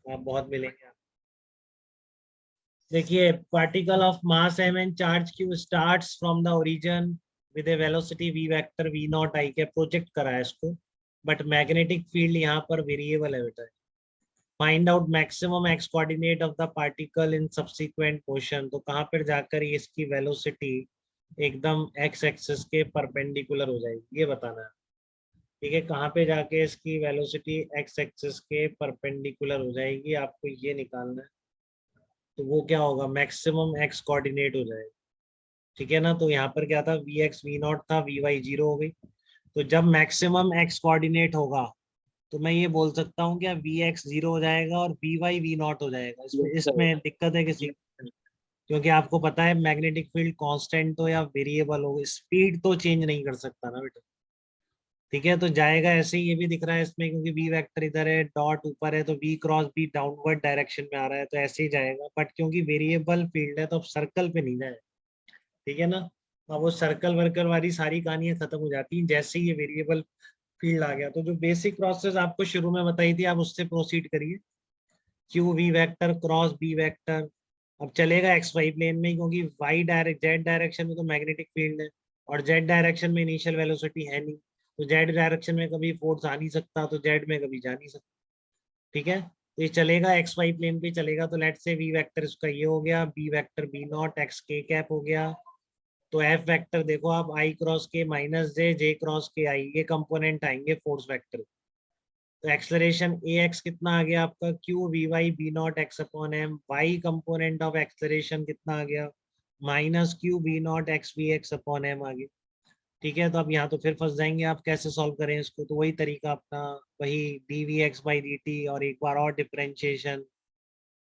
आप बहुत मिलेंगे। देखिए, particle of mass m and charge q starts from the origin with A velocity v vector v not i के project करा है इसको, बट मैग्नेटिक फील्ड यहाँ पर वेरिएबल है बेटा। Find out maximum x coordinate of the particle in subsequent motion, तो कहाँ पर जाकर ये इसकी वेलोसिटी एकदम x एक्सिस के परपेंडिकुलर हो जाएगी, ये बताना है। ठीक है, कहाँ पे जाके इसकी वेलोसिटी x एक्सिस के परपेंडिकुलर हो जाएगी, आपको ये निकालना है। तो वो क्या होगा, मैक्सिमम x कोऑर्डिनेट हो जाएगा। ठीक है ना, तो यहाँ पर क्या था, वी एक्स वी नॉट था, वी वाई जीरो हो गई। तो जब मैक्सिमम x कोऑर्डिनेट होगा तो मैं ये बोल सकता हूँ क्या, वी एक्स जीरो हो जाएगा और वी वाई वी नॉट हो जाएगा। इसमें दिक्कत है किसी, क्योंकि आपको पता है मैग्नेटिक फील्ड कांस्टेंट हो या वेरिएबल हो, स्पीड तो चेंज नहीं कर सकता ना बेटा। ठीक है, तो जाएगा ऐसे ही। ये भी दिख रहा है इसमें, क्योंकि v वेक्टर इधर है, डॉट ऊपर है, तो v cross b downward direction में आ रहा है, तो ऐसे ही जाएगा। बट क्योंकि वेरिएबल फील्ड है तो अब सर्कल पे नहीं जाए। ठीक है ना, अब वो सर्कल वर्कल वाली सारी कहानियां खत्म हो जाती हैं जैसे ही ये वेरिएबल फील्ड आ गया। तो जो बेसिक प्रोसेस आपको शुरू में बताई थी, आप उससे प्रोसीड करिए। Q V vector cross B vector, अब चलेगा एक्स वाई प्लेन में, क्योंकि वाई डायरेक्ट जेड डायरेक्शन में तो मैग्नेटिक फील्ड है, और जेड डायरेक्शन में इनिशियल वेलोसिटी है नहीं, तो जेड डायरेक्शन में कभी फोर्स आ नहीं सकता, तो जेड में कभी जा नहीं सकता। ठीक है, तो ये चलेगा एक्स वाई प्लेन पे चलेगा। तो लेट से वी वेक्टर इसका ये हो गया, B vector B not X K cap हो गया। तो एफ वेक्टर देखो आप, I cross K minus J, J cross K I, ये कंपोनेंट आएंगे फोर्स वेक्टर। तो एक्सलरेशन ए एक्स कितना आ गया आपका, Q V Y B not X upon M, Y component of acceleration कितना आ गया, minus Q B not X V X upon M आ गया। ठीक है, तो अब यहाँ तो फिर फंस जाएंगे आप, कैसे सॉल्व करें इसको। तो वही तरीका अपना, वही D V X by D T और एक बार और डिफरेंशिएशन।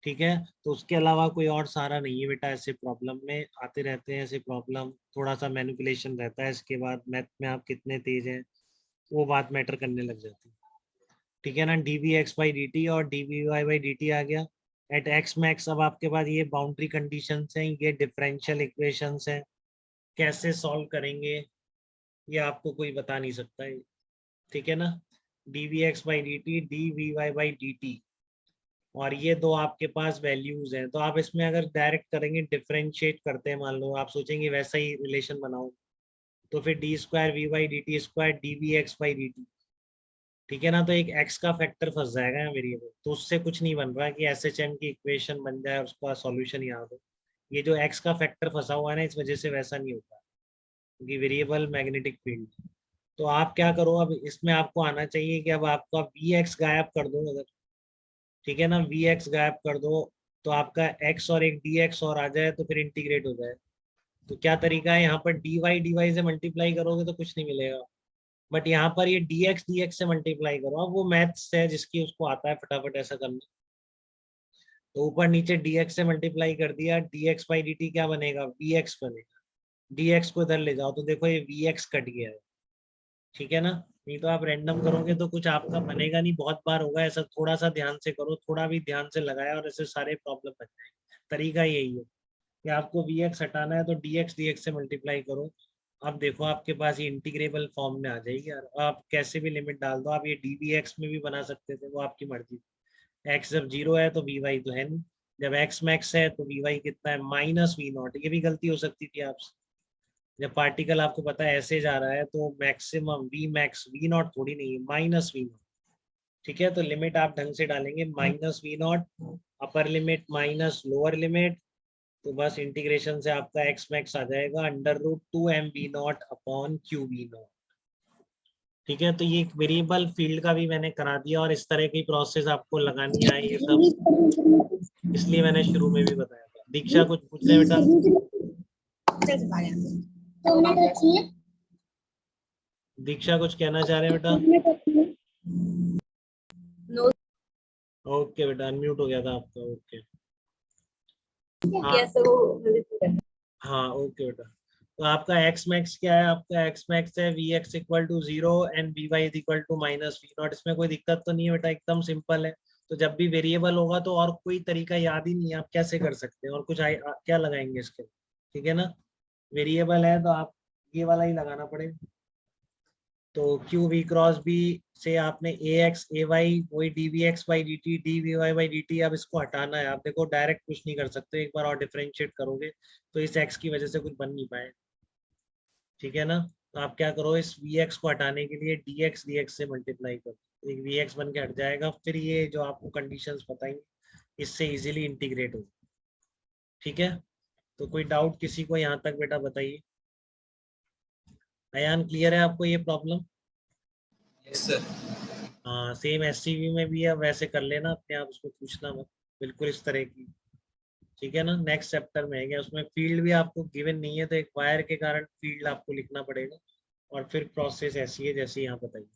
ठीक है, तो उसके अलावा कोई और सहारा नहीं है बेटा। ऐसे प्रॉब्लम में आते रहते हैं ऐसे प्रॉब्लम, थोड़ा सा मैनिपुलेशन रहता है, इसके बाद मैथ में आप कितने तेज हैं वो बात मैटर करने लग जाती है। ठीक है ना, D V X by D T और D V Y by D T आ गया एट एक्स मैक्स। अब आपके पास ये बाउंड्री कंडीशंस हैं, ये डिफरेंशियल इक्वेशंस हैं, कैसे सॉल्व करेंगे ये आपको कोई बता नहीं सकता है। ठीक है ना, D V X by D T, D V Y by D T, और ये दो आपके पास वैल्यूज हैं। तो आप इसमें अगर डायरेक्ट करेंगे, डिफरेंशिएट करते हैं, मान लो आप सोचेंगे वैसा ही रिलेशन बनाओ, तो फिर D square V by D T square D V X by D T. ठीक है ना, तो एक एक्स का फैक्टर फंस जाएगा यहाँ वेरिएबल, तो उससे कुछ नहीं बन रहा कि एस एच एम की इक्वेशन बन जाए और उसका सॉल्यूशन याद हो। ये जो एक्स का फैक्टर फंसा हुआ है ना, इस वजह से वैसा नहीं होता, क्योंकि वेरिएबल मैग्नेटिक फील्ड। तो आप क्या करो, अब इसमें आपको आना चाहिए कि अब आपका वी एक्स गायब कर दो अगर। ठीक है ना, वी एक्स गायब कर दो, तो आपका एक्स और एक डी एक्स और आ जाए, तो फिर इंटीग्रेट हो जाए। तो क्या तरीका है, यहाँ पर डी वाई से मल्टीप्लाई करोगे तो कुछ नहीं मिलेगा, बट यहाँ पर ये डी एक्स से मल्टीप्लाई करो। अब वो मैथ्स है जिसकी उसको आता है फटाफट ऐसा करना। तो ऊपर नीचे डी एक्स से मल्टीप्लाई कर दिया, D x by D T क्या बनेगा, वी एक्स बनेगा। डी एक्स को इधर ले जाओ, तो देखो ये वी एक्स कट गया है। ठीक है ना, नहीं तो आप रैंडम करोगे तो कुछ आपका बनेगा नहीं। बहुत बार होगा ऐसा, थोड़ा सा ध्यान से करो, थोड़ा भी ध्यान से लगाया और ऐसे सारे प्रॉब्लम बन जाएंगे। तरीका यही है कि आपको वी एक्स हटाना है तो डी एक्स से मल्टीप्लाई करो। अब देखो आपके पास ये इंटीग्रेबल फॉर्म में आ जाएगी यार, आप कैसे भी लिमिट डाल दो। आप ये डी वी एक्स में भी बना सकते थे, वो आपकी मर्जी। एक्स जब जीरो है तो वी वाई तो है नहीं, जब एक्स मैक्स है तो वी वाई कितना है, माइनस वी नॉट। ये भी गलती हो सकती थी आपसे, जब पार्टिकल आपको पता है ऐसे जा रहा है तो maximum V max, V naught थोड़ी नहीं है, माइनस वी नॉट। ठीक है, तो लिमिट आप ढंग से डालेंगे, minus V naught upper limit minus lower limit, तो बस इंटीग्रेशन से आपका एक्स मैक्स आ जाएगा √2m v0 upon Q v0। ठीक है, तो ये एक वेरिएबल फील्ड का भी मैंने करा दिया, और इस तरह की प्रोसेस आपको लगानी है ये सब, इसलिए मैंने शुरू में भी बताया था। दीक्षा कुछ पूछ रहे बेटा? दीक्षा कुछ कहना चाह रहे हैं बेटा? ओके बेटा, अनम्यूट हो गया था आपका। ओके हाँ ओके बेटा। तो आपका एक्स मैक्स क्या है, आपका एक्स मैक्स है V X equal to 0 and V Y equal to minus V naught. इसमें कोई दिक्कत तो नहीं है बेटा, एकदम सिंपल है। तो जब भी वेरिएबल होगा तो और कोई तरीका याद ही नहीं है, आप कैसे कर सकते हैं, और कुछ क्या लगाएंगे इसके। ठीक है ना, वेरिएबल है तो आप ये वाला ही लगाना पड़ेगा। तो क्यू वी क्रॉस बी से आपने ए एक्स ए वाई वही D V X by D T D V Y by D T, अब इसको हटाना है। आप देखो डायरेक्ट कुछ नहीं कर सकते, एक बार और डिफरेंशिएट करोगे तो इस एक्स की वजह से कुछ बन नहीं पाए, ठीक है ना। तो आप क्या करो, इस वी एक्स को हटाने के लिए डी एक्स से मल्टीप्लाई करो, एक वी एक्स बन के हट जाएगा, फिर ये जो आपको कंडीशंस बताएंगे इससे इजीली इंटीग्रेट हो, ठीक है। तो कोई डाउट किसी को यहाँ तक बेटा बताइए। अयान क्लियर है आपको ये प्रॉब्लम? Yes sir. हाँ सेम एससीवी में भी है, वैसे कर लेना अपने आप, उसको पूछना मत, बिल्कुल इस तरह की, ठीक है ना। नेक्स्ट चैप्टर में है क्या, उसमें फील्ड भी आपको गिवन नहीं है, तो एक वायर के कारण फील्ड आपको लिखना पड़ेगा, और फिर प्रोसेस ऐसी है जैसे यहाँ बताइए।